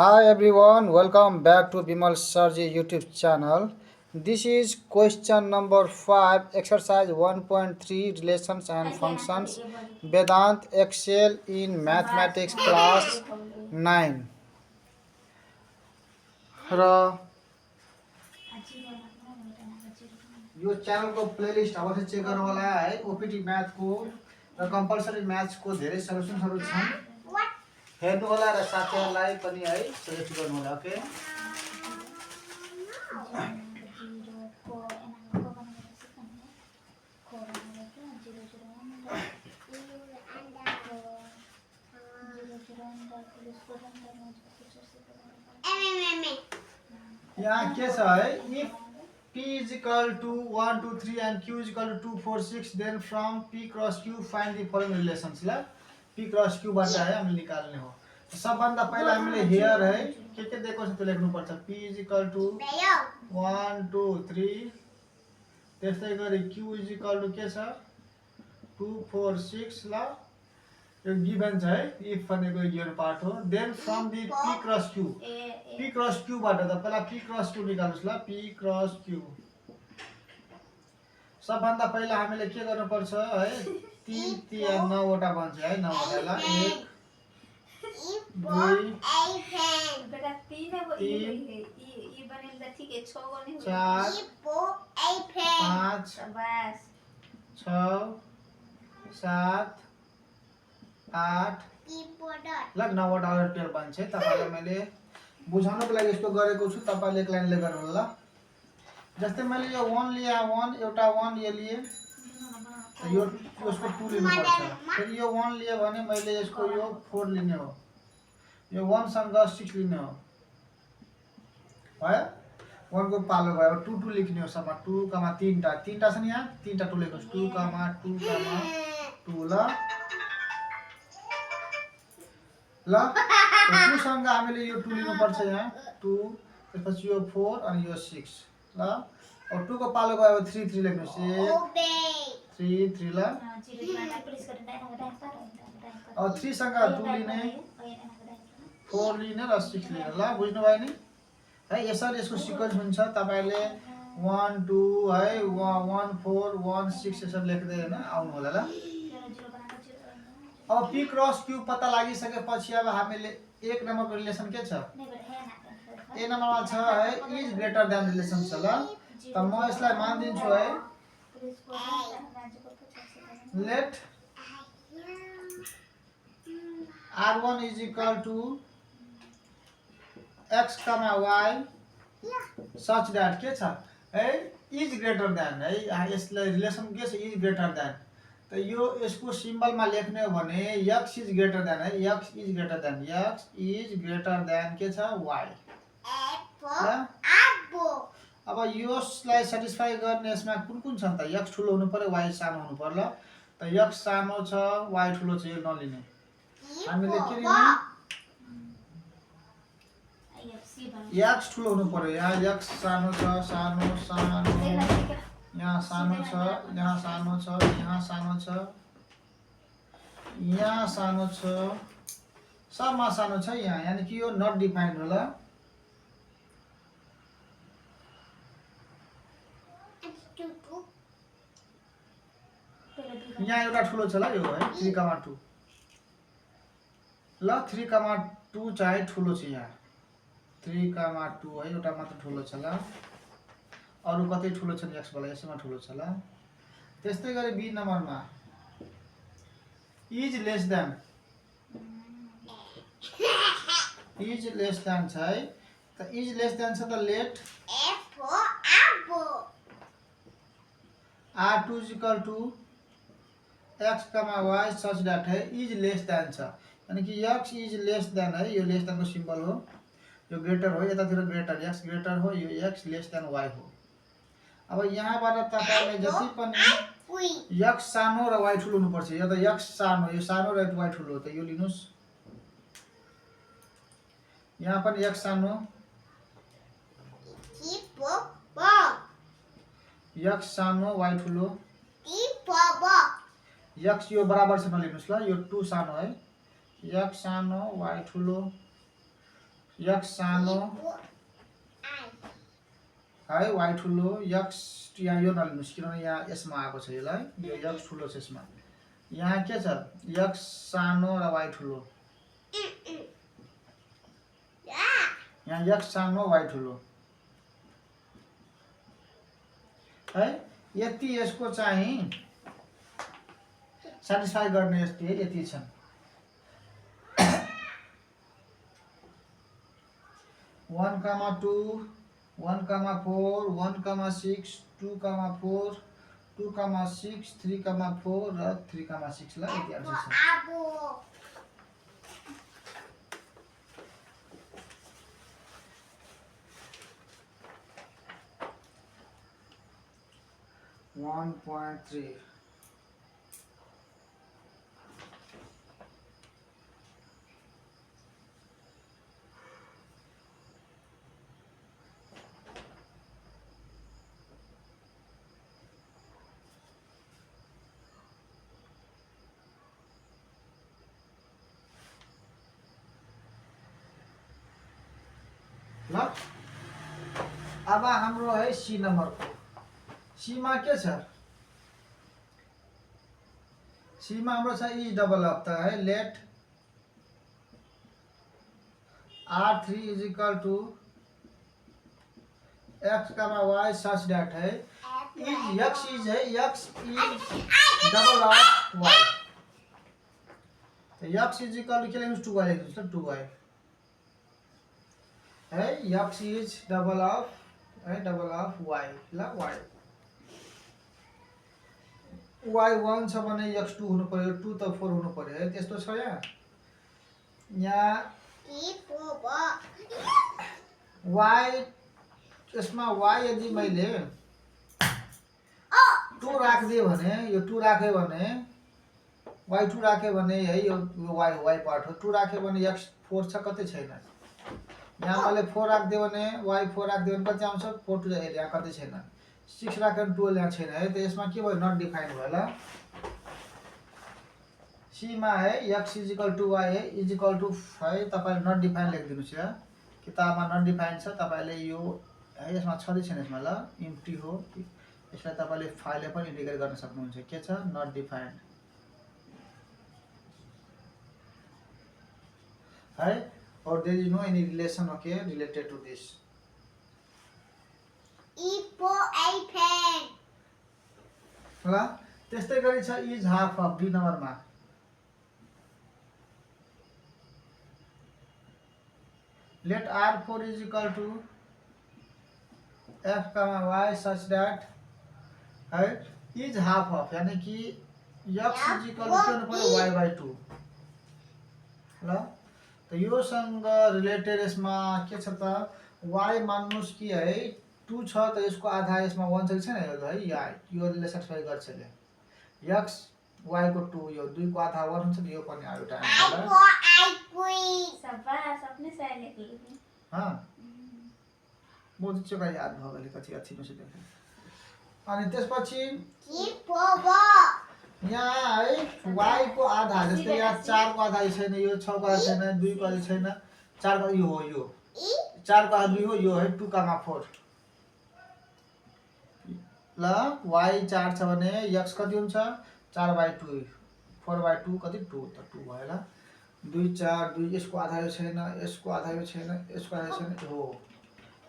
Hi everyone, welcome back to Bimal Sarji YouTube channel. This is question number 5, exercise 1.3 relations and functions. Vedant excel in mathematics class 9. र यो च्यानलको playlist अवश्य check गर्नु होला है। OPT म्याथको र compulsory म्याथ्सको धेरै सल्युसन्सहरू छन्। हेर्नु होला र साथीहरूलाई पनि है सजेस्ट गर्नु होला। ओके, यहाँ के छ है, if p is equal to 1 2 3 and q is equal to 2 4 6 then from p cross q find the following relations। ल p cross q बाट है हामीले निकाल्ने हो। सबभन्दा पहिला हामीले हियर है के दिएको छ त्यो लेख्नु पर्छ। p is equal to 1 2 3, त्यस्तै गरी q is equal to के छ 2 4 6। ल यो गिभन छ है, इफ भनेको गिभन पार्ट हो। Then from the p cross q, p cross q बाट त पहिला p क्रस q निकाल्नुस्। ल p क्रस q सबभन्दा पहिला हामीले के गर्नु पर्छ है, 3 3 9 वटा बन्छ है। 9 वटा ल 1 2 बेटा 3 है वो ई बनेल त ठीक है 6 गो नहीं 4 5 बस 6 7 8 ल 9 वटा टेल बन्छ है। तपाईलाई मैले बुझाउनको लागि यस्तो गरेको छु, तपाईले एक लाइनले गर्नु होला। जस्तै मैले यो 1 लिया, 1 एउटा 1 यो लिए, यो यसको 2 लिनु पर्छ। फेरि यो 1 लिए भने मैले यसको यो 4 लिने हो, यो 1 सँग 6 लिने हो भयो। 1 को पालो भयो 2 2 लेख्ने हो। सबै 2 3 टा 3 टा छ नि, यहाँ 3 टा 2 लेख्नुस्। 2 2 2 ल ल 2 सँग हामीले यो 2 लिनु पर्छ यहाँ 2, त्यसपछि यो 4 अनि यो 6 ल। अब 2 को पालो गयो 3 3 लेख्नुस्। 3 3 ल। अब 3 सँग 2 लिने, 4 लिने र 6 लिने। ल बुझ्नु भयो नि है। यसरी यसको सिक्वेन्स हुन्छ। तपाईले 1 2 है 1 4 1 6 यसरी लेख्दै हैन आउनु होला। ल अब p क्रस q पत्ता लागिसकेपछि अब हामीले एक नम्बरको रिलेसन के छ, ए नम्बरमा छ है इज ग्रेटर देन रिलेसन छ। ल त म यसलाई मान्दिन्छु है, late r1 is equal to x, y such that के छ है इज ग्रेटर देन है। यसलाई रिलेसन के छ इज ग्रेटर देन। त यो यसको सिम्बलमा लेख्ने हो भने x इज ग्रेटर देन है, x is greater than, x is greater than के छ y। अब यसलाई सेटिस्फाई गर्ने यसमा कुन छ त, x ठुलो हुनु पर्यो y सानो हुनु पर्यो। त x सानो छ y ठुलो छ, यो नलिने। हामीले के लिने, x ठुलो हुनु पर्यो। यहाँ x सानो छ, सानो सानो यहाँ सानो छ, यहाँ सानो छ, यहाँ सानो छ, यहाँ सानो छ, सबमा सानो छ यहाँ, यानी कि यो नट डिफाइन्ड होला। यहाँ एउटा ठुलो छ ल, यो है 3 2 ल 3 2 चाहिँ ठुलो छ यहाँ 3 2 है, एउटा मात्र ठुलो छ। ल अरु कतै ठुलो छ नि x वाला, यसैमा ठुलो छ। ल त्यस्तै गरी बी नम्बरमा इज लेस देन छ है। त इज लेस देन छ त let r2 is equal to x, y such that है इज लेस देन छ, यानी कि x इज लेस देन है। यो लेस देन को सिम्बल हो, यो ग्रेटर हो, यतातिर ग्रेटर x ग्रेटर हो, यो x लेस देन y हो। अब यहाँबाट तपाईले जति पनि x सानो र y ठुलो हुनु पर्छ। यो त x सानो, यो सानो र y ठुलो, त यो लिनुस्। यहाँ पनि x सानो, x सानो y ठुलो, x यो बराबर छ नलिनुस्। ल यो 2 सानो है, x सानो y ठुलो, x सानो है y ठुलो x यहाँ यो नलिनुस् किनभने यहाँ यसमा आएको छ यसलाई यो x ठुलो छ यसमा यहाँ के छ x सानो र y ठुलो यहाँ x सानो y ठुलो है यति यसको चाहिँ सेटिस्फाई गर्ने यति छन् 1, 2, 1, 4, 1, 6, 2, 4, 2, 6, 3, 4 र 3, 6 लाई यति आन्सर छ 1.3 ल अब हाम्रो है सी नम्बरको सी मा के छ सी मा हाम्रो छ इज डबल अफ त है late r3 is equal to x, y such that है x is double of y तो x is equal to के लेंगे 2y लेंगे 2y है x is double of y ला y y1 छ भने x2 हुनु पर्यो 2 त 4 हुनु पर्यो है त्यस्तो छ यहाँ y यसमा y यदि मैले 2 राख्दिए भने यो 2 राखे भने y2 राखे भने है यो y पार्ट हो 2 राखे भने x4 छ कतै छैन यहाँ मैले 4 राख्दिए भने y4 राख्दिए भने कति आउँछ 4 टु यहाँ कतै छैन 6 राखेर 12 यहाँ छैन है त यसमा के भयो नट डिफाइन भयो ल सी मा है x y है इक्वल टु है तपाईले नट डिफाइन लेखिदिनुस् यहाँ किताबमा नट डिफाइन छ तपाईले यो है यसमा छदै छैन यसमा ल इम्प्टी हो यसलाई तपाईले फाइलले पनि इन्डिकेट गर्न सक्नुहुन्छ के छ नट डिफाइन्ड है or there is no any relation okay related to this ल त्यस्तै गरी छ इज हाफ अफ डी नम्बरमा let r4 is equal to f, y such that है इज हाफ अफ यानी कि x is equal to के हुनु पर्यो y/2 ल त यो सँग रिलेटेड यसमा के छ त y मान्नुस् कि है 2 छ त यसको आधा यसमा 1 छ छैन यो है यो सेटिस्फाई गर्छ ले x y को 2 यो 2 को आधा 1 हुन्छ यो पनि आयो टाइम शाबाश अपने सही लेख लिए हां म चाहिँ याद भयो भने कति अच्छी नसे देखे अनि त्यसपछि यहाँ है y को आधा जस्तै यहाँ 4 को आधा छैन यो 6 को आधा छैन 2 को आधा छैन 4 को यो हो यो 4 को आधा 2 हो यो है 2, 4 ल y 4 छ भने x कति हुन्छ 4/2 4/2 कति 2 त 2 भयो ल 2 4 2 यसको आधा यो छैन यसको आधा यो छैन यसको आधा छैन हो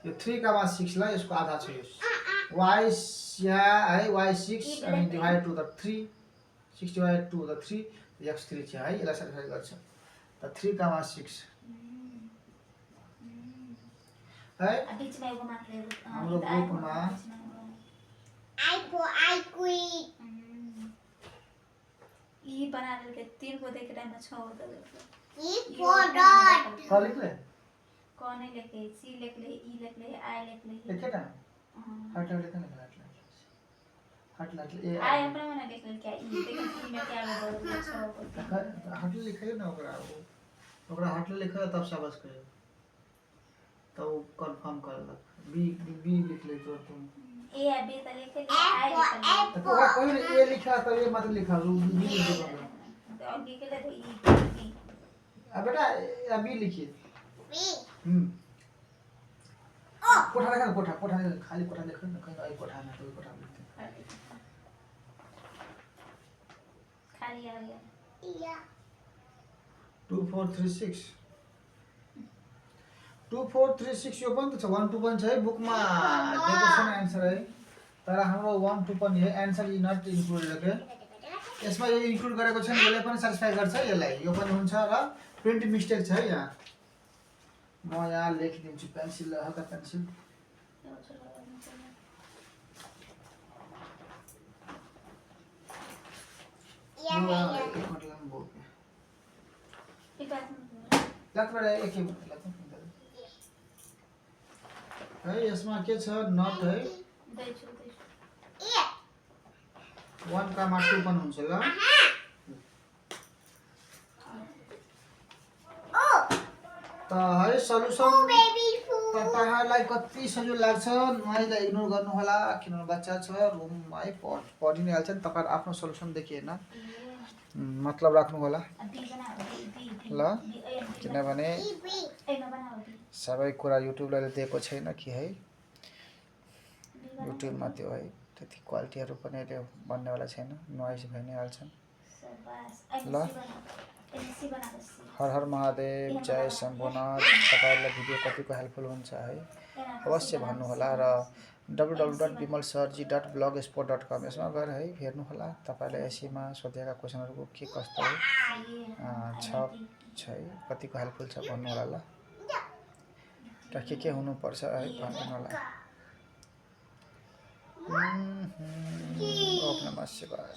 यो 3, 6 ल यसको आधा छ यो y यहाँ है y6 अनि divide to the 3 6 divided 2 the 3 x3 छ है यसलाई सेटिस्फाई गर्छ त 3, 6 है बीचमा एगो मात्र हाम्रो ग्रुपमा ई बना लेके 3 को देखे टाइम में 6 होता है ई 4 डॉट कौन लिख ले कौन लेके सी लिख ले ई लिख ले आई लिख ले लिखे ना हट लिख ले ए आई अपना मने लिख ले क्या ई लेकिन ई में क्या बोल 6 होता हट लिखे ना ओकरा हट लिखे तब शाबाश करे तो कंफर्म कर बी लिख ले तो तुम ए या बी त लिख ले आई लिख ले तो कोई ए लिखा तो ये मत लिखा बी लिख दो तो आगे के लिए तो ई अब बेटा बी लिखिए बी कोठा देखा ना, कोठा कोठा खाली कोठा देखो ना, कहीं आई कोठा में तो कोठा में खाली आ गया। Yeah. 2436 2436 यो पनि त छ 1 2 पनि छ है बुकमा दिएको छैन आन्सर है, तर हाम्रो 1 2 पनि है, आन्सर इज नट इन्क्लुडेड के यसमा यो इन्क्लुड गरेको छैन, यसले पनि सटिस्फाई गर्छ यसलाई, यो पनि हुन्छ र प्रिन्ट मिस्टेक छ है यहाँ। म यहाँ लेखिदिन्छु पेन्सिल हल्का पेन्सिल है यसमा के छ नट है 1 का 2 पनि हुन्छ ल। त है सल्युसन तपाईहरुलाई कति सजिलो लाग्छ नआइलाई इग्नोर गर्नु होला, किनभने बच्चा छ रुममा है पढि नै हाल्छ नि, तपाईहरु आफ्नो सल्युसन देखि हैन मतलब राख्नु होला ल, किनभने सबै कुरा युट्युबले दिएको छैन कि है, युट्युबमा त्यो है त्यति क्वालिटीहरु पनि अहिले बन्नेवाला छैन, नोइज भइ नै हाल्छन् ल। हर हर महादेव, जय शम्भुनाथ। तपाईहरुलाई भिडियो कतिको हेल्पफुल हुन्छ है अवश्य भन्नु होला र www.bimalsirji.blogspot.com यसमा गएर है हेर्नु होला, तपाईहरुले एसीमा सोधेका क्वेशनहरुको के कस्तो छ है, कतिको हेल्पफुल छ भन्नु होला ल, र के हुनु पर्छ है भन्नु होला। ओम नमः शिवाय।